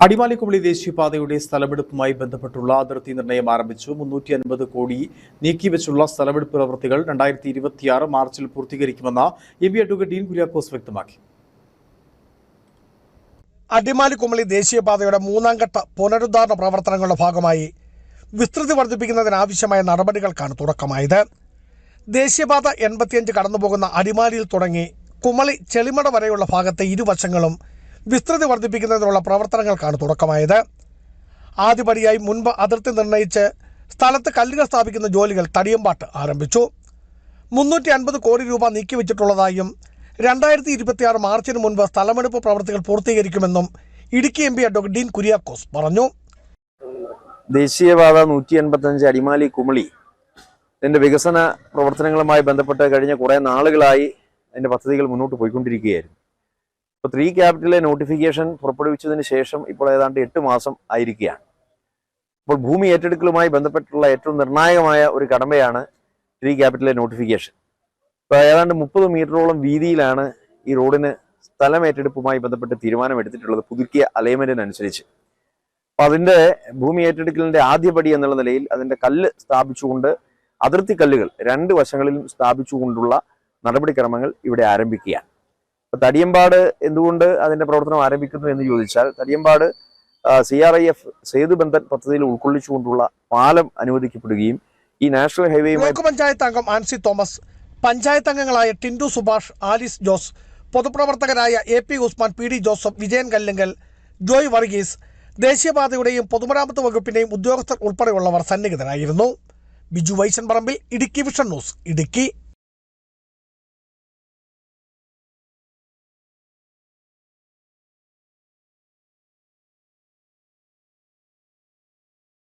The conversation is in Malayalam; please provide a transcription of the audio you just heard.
അടിമാലിക്കുമളി ദേശീയപാതയുടെ സ്ഥലമെടുപ്പുമായി ബന്ധപ്പെട്ടുള്ള അതിർത്തി നിർണയം ആരംഭിച്ചു. 350 കോടി നീക്കിവെച്ചുള്ള സ്ഥലമെടുപ്പ് പ്രവൃത്തികൾ 2026 മാർച്ചിൽ പൂർത്തീകരിക്കുമെന്ന് എംപി അഡ്വക്കേറ്റ് ഡീൻ കുര്യാക്കോസ് വ്യക്തമാക്കി. അടിമാലിക്കുമളി ദേശീയപാതയുടെ മൂന്നാം ഘട്ട പുനരുദ്ധാരണ പ്രവർത്തനങ്ങളുടെ ഭാഗമായി വിസ്തൃതി വർദ്ധിപ്പിക്കുന്നതിനാവശ്യമായ നടപടികൾക്കാണ് തുടക്കമായത്. ദേശീയപാത 85 കടന്നുപോകുന്ന അടിമാലിയിൽ തുടങ്ങി കുമളി ചെളിമട വരെയുള്ള ഭാഗത്തെ ഇരുവശങ്ങളും വിസ്തൃതി വർദ്ധിപ്പിക്കുന്നതിനുള്ള പ്രവർത്തനങ്ങൾക്കാണ് തുടക്കമായത്. ആദ്യപടിയായി മുൻപ് അതിർത്തി നിർണയിച്ച് സ്ഥലത്ത് കല്ലുകൾ സ്ഥാപിക്കുന്ന ജോലികൾ തടിയമ്പാട്ട് ആരംഭിച്ചു. 350 കോടി രൂപ നീക്കിവെച്ചിട്ടുള്ളതായും 2026 മാർച്ചിന് മുൻപ് സ്ഥലമെടുപ്പ് പ്രവൃത്തികൾ പൂർത്തീകരിക്കുമെന്നും ഇടുക്കി എംപി അഡ്വക്കേറ്റ് ഡീൻ കുര്യാക്കോസ് പറഞ്ഞു. ദേശീയപാത 185 അടിമാലി കുമളി ഇതിന്റെ വികസന പ്രവർത്തനങ്ങളുമായി ബന്ധപ്പെട്ട് കഴിഞ്ഞ കുറേ നാളുകളായി അതിന്റെ പദ്ധതികൾ മുന്നോട്ട് പോയിക്കൊണ്ടിരിക്കുകയായിരുന്നു. ഇപ്പോൾ 3 ക്യാപിറ്റലിലെ നോട്ടിഫിക്കേഷൻ പുറപ്പെടുവിച്ചതിന് ശേഷം ഇപ്പോൾ ഏതാണ്ട് 8 മാസം ആയിരിക്കുകയാണ്. അപ്പോൾ ഭൂമി ഏറ്റെടുക്കലുമായി ബന്ധപ്പെട്ടുള്ള ഏറ്റവും നിർണായകമായ ഒരു കടമ്പയാണ് 3 ക്യാപിറ്റലിലെ നോട്ടിഫിക്കേഷൻ. ഇപ്പോൾ ഏതാണ്ട് 30 മീറ്ററോളം വീതിയിലാണ് ഈ റോഡിന് സ്ഥലം ഏറ്റെടുപ്പുമായി ബന്ധപ്പെട്ട് തീരുമാനമെടുത്തിട്ടുള്ളത് പുതുക്കിയ അലൈൻമെന്റിനനുസരിച്ച്. അപ്പോൾ അതിൻ്റെ ഭൂമി ഏറ്റെടുക്കലിൻ്റെ ആദ്യപടി എന്നുള്ള നിലയിൽ അതിൻ്റെ കല്ല് സ്ഥാപിച്ചുകൊണ്ട് അതിർത്തി കല്ലുകൾ 2 വശങ്ങളിലും സ്ഥാപിച്ചുകൊണ്ടുള്ള നടപടിക്രമങ്ങൾ ഇവിടെ ആരംഭിക്കുകയാണ്. തടിയമ്പാട് എന്തുകൊണ്ട് അതിന്റെ പ്രവർത്തനം ആരംഭിക്കുന്നു എന്ന് ചോദിച്ചാൽ, തടിയമ്പാട് CRIF സേതുബന്ധൻ പദ്ധതിയിൽ ഉൾക്കൊള്ളിച്ചുകൊണ്ടുള്ള പാലം അനുവദിക്കപ്പെടുകയും ഈ നാഷണൽ ഹൈവേയുമായി പഞ്ചായത്ത് അംഗം ആൻസി തോമസ്, പഞ്ചായത്ത് അംഗങ്ങളായ ടിൻഡു സുഭാഷ്, ആലിസ് ജോസ്, പൊതുപ്രവർത്തകരായ AP ഉസ്മാൻ, PD ജോസഫ്, വിജയൻ കല്ലിങ്കൽ, ജോയ് വർഗീസ്, ദേശീയപാതയുടെയും പൊതുമരാമത്ത് വകുപ്പിന്റെയും ഉദ്യോഗസ്ഥർ ഉൾപ്പെടെയുള്ളവർ സന്നിഹിതരായിരുന്നു. Biju Vaishan Parambil, Idukki Vision News, Idukki.